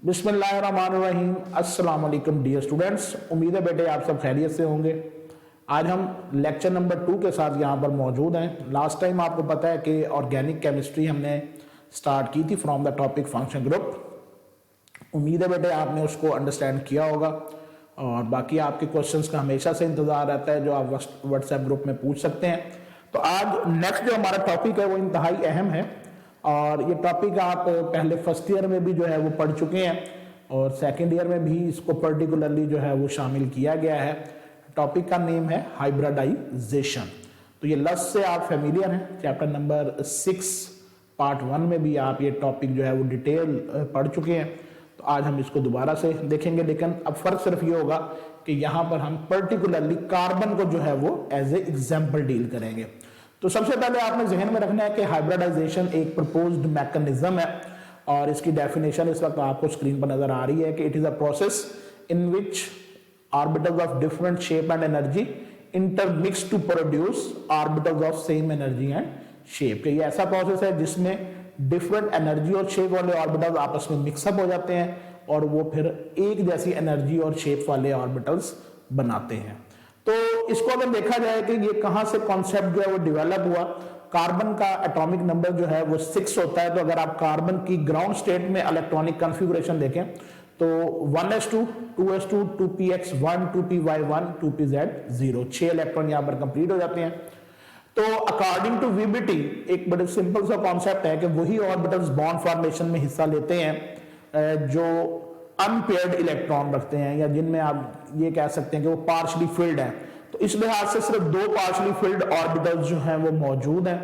बिस्मिल्लाहिर्रहमानिर्रहीम। अस्सलाम वालेकुम डियर स्टूडेंट्स, उम्मीद है बेटे आप सब खैरियत से होंगे। आज हम लेक्चर नंबर 2 के साथ यहाँ पर मौजूद हैं। लास्ट टाइम आपको पता है कि ऑर्गेनिक केमिस्ट्री हमने स्टार्ट की थी from the topic function group. उम्मीद है बेटे आपने उसको अंडरस्टैंड किया होगा और बाकी आपके क्वेश्चंस का हमेशा से इंतज़ार रहता है जो आप व्हाट्सएप ग्रुप में पूछ सकते हैं। तो आज नेक्स्ट जो हमारा टॉपिक है वो इंतहाई अहम है और ये टॉपिक आप पहले फर्स्ट ईयर में भी जो है वो पढ़ चुके हैं और सेकंड ईयर में भी इसको पर्टिकुलरली जो है वो शामिल किया गया है। टॉपिक का नेम है हाइब्रिडाइजेशन। तो ये लफ्ज़ से आप फेमिलियर हैं। चैप्टर नंबर 6 पार्ट 1 में भी आप ये टॉपिक जो है वो डिटेल पढ़ चुके हैं। तो आज हम इसको दोबारा से देखेंगे, लेकिन अब फर्क सिर्फ ये होगा कि यहाँ पर हम पर्टिकुलरली कार्बन को जो है वो एज ए एग्जाम्पल डील करेंगे। तो सबसे पहले आपने जहन में रखना है कि हाइब्रिडाइजेशन एक प्रपोज्ड मैकेनिज्म है और इसकी डेफिनेशन इस वक्त आपको स्क्रीन पर नजर आ रही है कि it is a process in which orbitals of different shape and energy intermix to produce orbitals of same energy and shape. ये ऐसा प्रोसेस है जिसमें डिफरेंट एनर्जी और शेप वाले ऑर्बिटल्स आपस में मिक्सअप हो जाते हैं और वो फिर एक जैसी एनर्जी और शेप वाले ऑर्बिटल्स बनाते हैं। तो इसको अगर देखा जाए कि ये कहां से कॉन्सेप्ट जो है वो डेवलप हुआ, कार्बन का एटॉमिक नंबर जो है वो 6 होता है। तो अगर आप कार्बन की ग्राउंड स्टेट में इलेक्ट्रॉनिक कॉन्फ़िगरेशन देखें तो 1s2, 2s2, 2px1, 2py1, 2pz0, 6 electron यहां पर कंप्लीट हो जाते हैं। तो अकॉर्डिंग टू वीबीटी एक बड़े सिंपल सा कॉन्सेप्ट है कि वही ऑर्बिटल्स बॉन्ड फॉर्मेशन में हिस्सा लेते हैं जो अनपेयर्ड इलेक्ट्रॉन रखते हैं या जिनमें आप ये कह सकते हैं कि वो पार्शली फिल्ड हैं। तो इस लिहाज से सिर्फ 2 पार्शली फिल्ड ऑर्बिटल्स जो हैं वो मौजूद हैं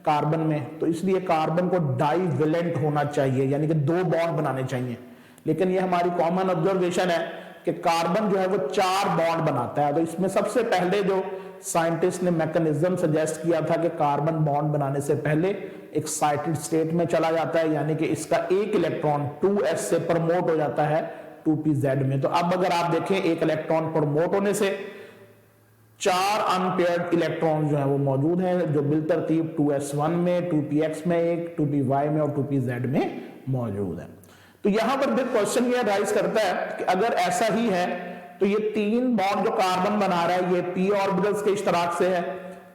कार्बन में। तो इसलिए कार्बन को डाईवेलेंट होना चाहिए, यानी कि 2 बॉन्ड बनाने चाहिए। लेकिन ये हमारी कॉमन ऑब्जर्वेशन है कि कार्बन जो है वो 4 बॉन्ड बनाता है। तो इसमें सबसे पहले जो साइंटिस्ट ने मैकेनिज्म सजेस्ट किया था कि कार्बन बॉन्ड बनाने से पहले एक्साइटेड स्टेट में चला जाता है, यानी कि इसका एक इलेक्ट्रॉन 2s से प्रमोट हो जाता है 2pz में। तो अब अगर आप देखें एक इलेक्ट्रॉन प्रमोट होने से 4 अनपेयर्ड इलेक्ट्रॉन जो है वो मौजूद हैं जो बिलतरतीब 2s1 में, 2px में एक, 2py में और 2pz में मौजूद है। तो यहां पर फिर क्वेश्चन ये राइज करता है कि अगर ऐसा ही है तो ये 3 बॉन्ड जो कार्बन बना रहा है ये p ऑर्बिटल्स के इश्तराक से है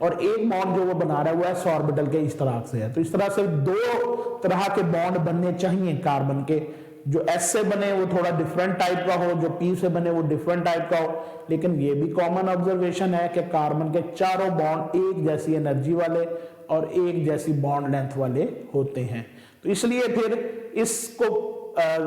और एक बॉन्ड जो वो बना रहा है वो s ऑर्बिटल के इश्तराक से है। तो इस तरह से 2 तरह के बॉन्ड बनने चाहिए कार्बन के, जो s से बने वो थोड़ा डिफरेंट टाइप का हो, जो p से बने वो डिफरेंट टाइप का हो। लेकिन ये भी कॉमन ऑब्जर्वेशन है कि कार्बन के चारों बॉन्ड एक जैसी एनर्जी वाले और एक जैसी बॉन्ड लेंथ वाले होते हैं। तो इसलिए फिर इसको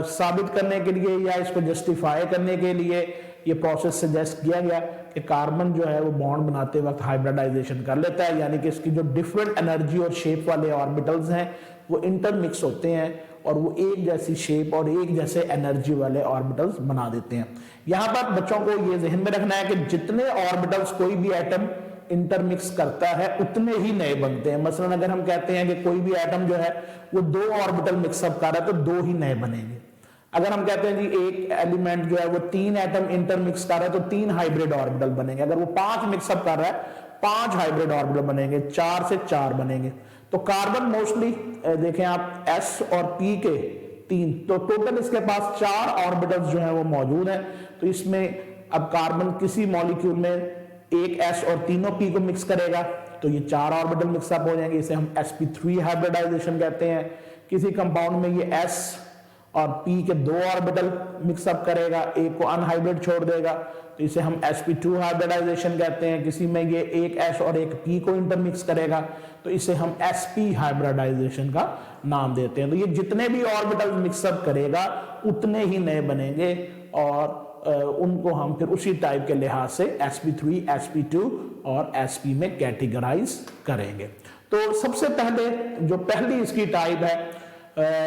साबित करने के लिए या इसको जस्टिफाई करने के लिए ये प्रोसेस सजेस्ट किया गया कि कार्बन जो है वो बॉन्ड बनाते वक्त हाइब्रिडाइजेशन कर लेता है, यानी कि इसकी जो डिफरेंट एनर्जी और शेप वाले ऑर्बिटल्स हैं वो इंटरमिक्स होते हैं और वो एक जैसी शेप और एक जैसे एनर्जी वाले ऑर्बिटल्स बना देते हैं। यहां पर बच्चों को ये जहन में रखना है कि जितने ऑर्बिटल्स कोई भी एटम इंटरमिक्स करता है उतने ही नए बनते हैं। मसलन अगर हम कहते हैं कि कोई भी एटम जो है वो 2 ऑर्बिटल मिक्सअप कर रहा है तो 2 ही नए बनेंगे। अगर हम कहते हैं जी एक एलिमेंट जो है वो 3 एटम इंटरमिक्स कर रहा है तो 3 हाइब्रिड ऑर्बिटल बनेंगे। अगर वो 5 मिक्सअप कर रहा है 5 हाइब्रिड ऑर्बिटल बनेंगे, 4 से 4 बनेंगे। तो कार्बन मोस्टली देखें आप s और p के 3, तो टोटल इसके पास 4 ऑर्बिटल्स जो है वो मौजूद हैं। तो इसमें अब कार्बन किसी मॉलिक्यूल में एक s और तीनों p को मिक्स करेगा तो ये 4 ऑर्बिटल मिक्सअप हो जाएंगे, इसे हम sp3 हाइब्रिडाइजेशन कहते हैं। किसी कंपाउंड में ये s और p के 2 ऑर्बिटल मिक्सअप करेगा, एक को अनहाइब्रिड छोड़ देगा तो इसे हम sp2 हाइब्रिडाइजेशन कहते हैं। किसी में ये एक s और एक p को इंटरमिक्स करेगा तो इसे हम sp हाइब्रिडाइजेशन का नाम देते हैं। तो ये जितने भी ऑर्बिटल मिक्सअप करेगा उतने ही नए बनेंगे और उनको हम फिर उसी टाइप के लिहाज से sp3, sp2 और sp में कैटेगराइज करेंगे। तो सबसे पहले जो पहली इसकी टाइप है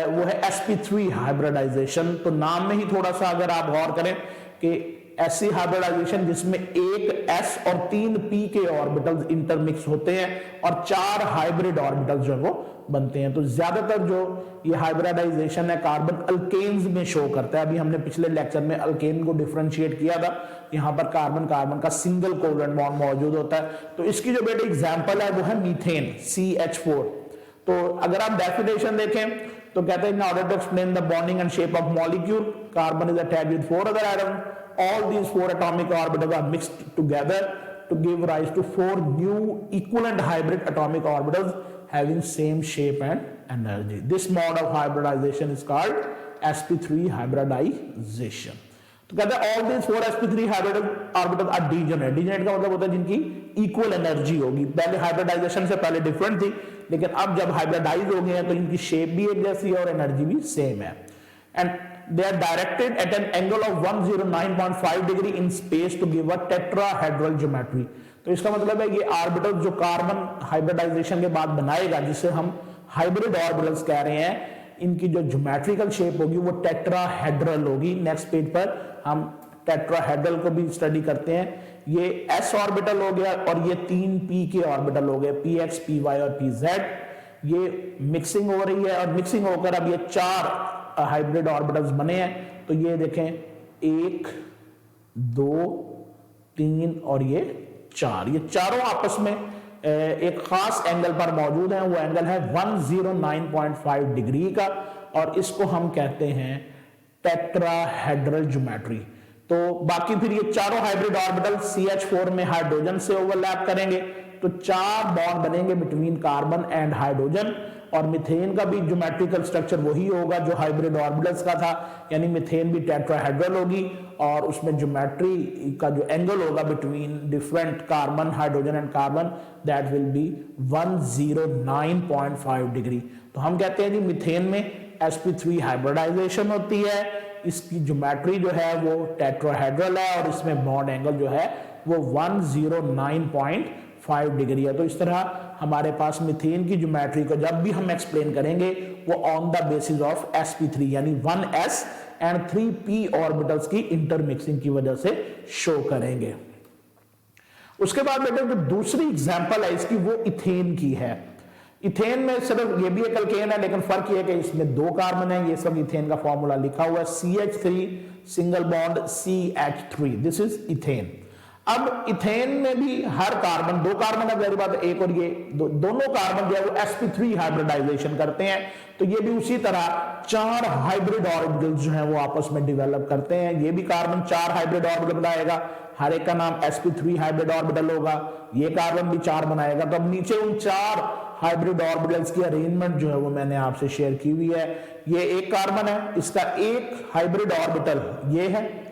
वो है sp3 हाइब्रिडाइजेशन। तो नाम में ही थोड़ा सा अगर आप गौर करें कि ऐसी हाइब्रिडाइजेशन जिसमें एक s और 3 p के ऑर्बिटल्स इंटरमिक्स होते हैं और 4 हाइब्रिड ऑर्बिटल्स जो वो बनते हैं। तो ज्यादातर जो ये हाइब्रिडाइजेशन है कार्बन अल्केन्स में शो करता है। अभी हमने पिछले लेक्चर में अल्केन को डिफरेंशिएट किया था। यहाँ पर कार्बन कार्बन का सिंगल कोवेलेंट बॉन्ड मौजूद होता है। तो इसकी जो बेटे एग्जाम्पल है वो है मीथेन CH4। तो अगर आप डेफिनेशन देखें तो कहते हैं in order to explain the bonding and shape of molecule, carbon is attached with 4 other atom, all these 4 atomic orbitals are mixed together to give rise to 4 new equivalent hybrid atomic orbitals having same shape and energy. This mode of hybridization is called sp3 hybridization. तो कहते हैं all these 4 sp3 hybrid orbitals are degenerate. Degenerate का मतलब होता है जिनकी equal energy होगी। पहले हाइब्रिडाइजेशन से पहले डिफरेंट थी, लेकिन अब जब हाइब्रिडाइज हो गए हैं तो इनकी शेप भी एक जैसी है और एनर्जी भी सेम है। And they are directed at an angle of 109.5 degree in space to give a tetrahedral geometry. तो इसका मतलब है ये ऑर्बिटल जो कार्बन हाइब्रिडाइजेशन के बाद बनाएगा, जिसे हम हाइब्रिड ऑर्बिटल्स कह रहे हैं, इनकी जो ज्योमेट्रिकल शेप होगी वो टेट्राहेड्रल होगी। नेक्स्ट पेज पर हम टेट्राहेड्रल को भी स्टडी करते हैं। ये s ऑर्बिटल हो गया और ये 3 p के ऑर्बिटल हो गए, px, py और pz। ये मिक्सिंग हो रही है और मिक्सिंग होकर अब ये 4 हाइब्रिड ऑर्बिटल्स बने हैं। तो ये देखें 1, 2, 3 और ये 4, ये चारों आपस में एक खास एंगल पर मौजूद हैं। वो एंगल है 109.5 डिग्री का और इसको हम कहते हैं टेट्राहेड्रल ज्योमेट्री। तो बाकी फिर ये चारों हाइब्रिड ऑर्बिटल CH4 में हाइड्रोजन से ओवरलैप करेंगे, तो 4 बॉन्ड बनेंगे बिटवीन कार्बन एंड हाइड्रोजन। और मीथेन का भी ज्योमेट्रिकल स्ट्रक्चर वही होगा जो हाइब्रिड ऑर्बिटल्स का था, यानी मीथेन भी टेट्राहेड्रल होगी और उसमें ज्योमेट्री का जो एंगल होगा between different carbon, hydrogen and carbon, that will be 109.5 degree. तो हम कहते हैं जी मीथेन में sp3 हाइब्रिडाइजेशन होती है, इसकी ज्योमेट्री जो है वो टेट्राहेड्रल है और इसमें बॉन्ड एंगल जो है वो 109.5 डिग्री है। तो इस तरह हमारे पास मीथेन की ज्योमेट्री को जब भी हम एक्सप्लेन करेंगे वो on the basis of sp3 यानी 1s एंड 3p ऑर्बिटल्स की इंटरमिक्सिंग की वजह से शो करेंगे। उसके बाद बेटे जो दूसरी एग्जांपल है इसकी वो इथेन की है। इथेन में सिर्फ ये भी एक अल्केन है, लेकिन फर्क ये है कि इसमें 2 कार्बन है। ये सब इथेन का फॉर्मूला लिखा हुआ है CH3 single bond CH3, this is ethane. अब इथेन में भी हर कार्बन, 2 कार्बन है पहली बात, एक और ये दोनों कार्बन जो है वो sp3 हाइब्रिडाइजेशन करते हैं। तो ये भी उसी तरह 4 हाइब्रिड ऑर्बिटल्स जो हैं वो आपस में डेवलप करते हैं। ये भी कार्बन 4 हाइब्रिड ऑर्बिटल बनाएगा, हर एक का नाम sp3 हाइब्रिड ऑर्बिटल होगा। ये कार्बन भी 4 बनाएगा। तो अब नीचे उन 4 हाइब्रिड ऑर्बिटल्स की अरेंजमेंट जो है वो मैंने आपसे शेयर की हुई है। ये एक कार्बन है, इसका एक हाइब्रिड ऑर्बिटल ये है,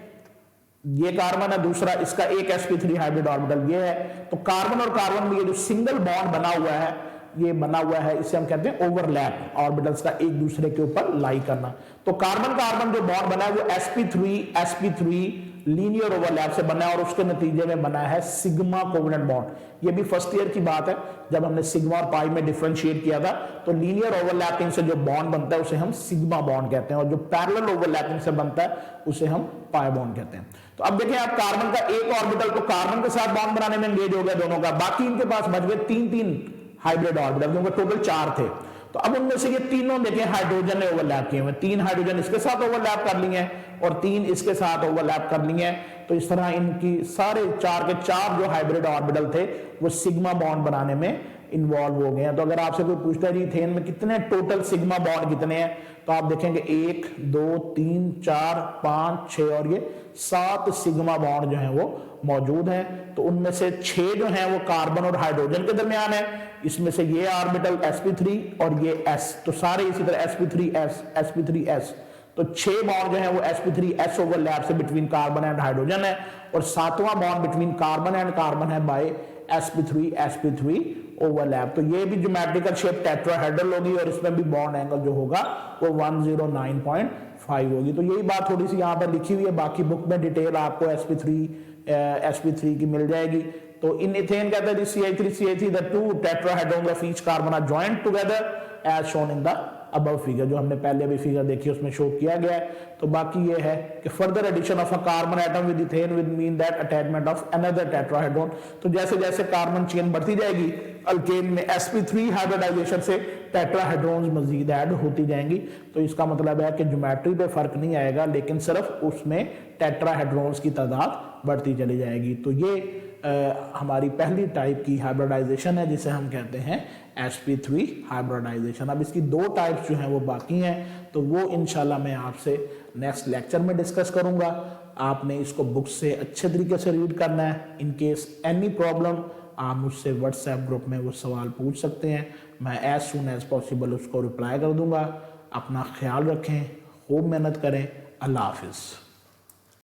ये कार्बन है दूसरा, इसका एक sp3 हाइब्रिड ऑर्बिटल ये है। तो कार्बन और कार्बन में ये जो सिंगल बॉन्ड बना हुआ है, ये बना हुआ है, इसे हम कहते हैं ओवरलैप, ऑर्बिटल्स का एक दूसरे के ऊपर लाई करना। तो कार्बन कार्बन जो बॉन्ड बना है वो sp3 लीनियर ओवरलैप से बना है और उसके नतीजे में बना है सिग्मा कोवेलेंट बॉन्ड। ये भी फर्स्ट ईयर की बात है, जब हमने सिग्मा और पाई में डिफरेंशिएट किया था। तो लीनियर ओवरलैपिंग से जो बॉन्ड बनता है उसे हम सिग्मा बॉन्ड कहते हैं और जो पैरेलल ओवरलैपिंग से बनता है उसे हम पाई बॉन्ड कहते हैं। तो अब देखें, आप कार्बन का एक ऑर्बिटल तो कार्बन के साथ बॉन्ड बनाने में एंगेज हो गया दोनों का, बाकी इनके पास बच गए 3 हाइब्रिड ऑर्बिटल, क्योंकि टोटल 4 थे। तो अब उनमें से ये तीनों देखें हाइड्रोजन ने ओवरलैप किए हुए, 3 हाइड्रोजन इसके साथ ओवरलैप कर लिए हैं और 3 इसके साथ ओवरलैप कर लिए हैं। तो इस तरह इनकी सारे 4 के 4 जो हाइब्रिड ऑर्बिटल थे वो सिग्मा बॉन्ड बनाने में इन्वॉल्व हो गए हैं। तो अगर आपसे कोई पूछता है जी इथेन में कितने टोटल सिग्मा बॉन्ड कितने हैं, तो आप देखेंगे 1 2 3 4 5 6 और ये 7 सिग्मा बॉन्ड जो हैं वो मौजूद हैं। तो उनमें से 6 जो हैं वो कार्बन और हाइड्रोजन के दरमियान है। इसमें से ये ऑर्बिटल sp3 और ये s, तो सारे इसी तरह sp3s। तो 6 बॉन्ड जो है वो sp3s ओवरलैप से बिटवीन कार्बन एंड हाइड्रोजन है और 7वां bond between carbon and carbon है बाय sp3 ओवरलैप। तो ये भी ज्योमेट्रिकल शेप टेट्राहेड्रल होगी और इसमें भी बॉन्ड एंगल जो होगा वो 109.5 होगी। तो यही बात थोड़ी सी यहाँ पर लिखी हुई है, बाकी बुक में डिटेल आपको sp3 की मिल जाएगी। तो इन इथेन कहते हैं CH3 the 2 tetrahedrons of each carbon are joined together as shown in the above figure, जो हमने पहले भी फिगर देखी उसमें शो किया गया है। तो बाकी ये है कि further addition of a carbon atom with ethane will mean that attachment of another tetrahedron. तो जैसे जैसे कार्बन चेन बढ़ती जाएगी अल्केन में sp3 हाइब्रिडाइजेशन से टेट्राहेड्रॉन्स मजीद ऐड होती जाएंगी। तो इसका मतलब है कि ज्योमेट्री पे फर्क नहीं आएगा, लेकिन सिर्फ उसमें टेट्राहेड्रॉन्स की तादाद बढ़ती चली जाएगी। तो ये हमारी पहली टाइप की हाइब्रिडाइजेशन है जिसे हम कहते हैं sp3 हाइब्रिडाइजेशन। अब इसकी 2 टाइप्स जो हैं वो बाकी हैं, तो वो इंशाल्लाह मैं आपसे नेक्स्ट लेक्चर में डिस्कस करूंगा। आपने इसको बुक से अच्छे तरीके से रीड करना है। इन केस एनी प्रॉब्लम आप मुझसे व्हाट्सएप ग्रुप में वो सवाल पूछ सकते हैं, मैं एज सुन एज पॉसिबल उसको रिप्लाई कर दूंगा। अपना ख्याल रखें, खूब मेहनत करें। अल्लाह हाफिज़।